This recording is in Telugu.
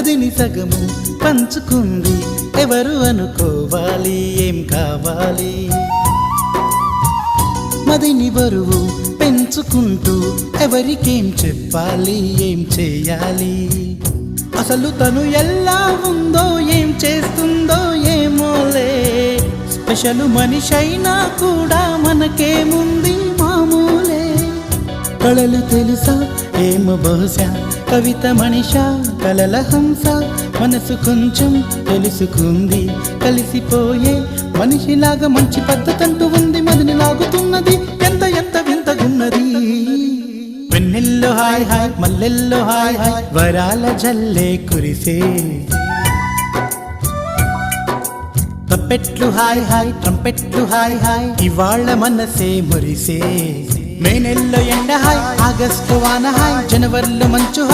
గదిని సగము పంచుకుంది ఎవరు అనుకోవాలి ఏం కావాలి మదిని బరువు పెంచుకుంటూ ఎవరికేం చెప్పాలి ఏం చేయాలి అసలు తను ఎలా ఉందో ఏం చేస్తుందో ఏమోలే స్పెషల్ మనిషైనా కూడా మనకేముంది మామూలే కళలు తెలుసా ఏమో బహుశా కవిత మనిషా కలల హంస మనసు కొంచెం తెలుసుకుంది కలిసిపోయే మనిషిలాగా మంచి పద్ధతంటూ ఉంది మదిని లాగుతున్నది ఎంత ఎంత వింతగున్నది వెన్నెల్లో హాయ్ హాయ్ మల్లెల్లో హాయ్ హాయ్ వరాల జల్లే కురిసే తప్పెట్లు హాయ్ హాయ్ ట్రంపెట్లు హాయ్ హాయ్ ఇవాళ మనసే మురిసే మే నెల్లో ఎండ హాయ్ ఆగస్టు వాన హాయ్ జనవరిలో మంచు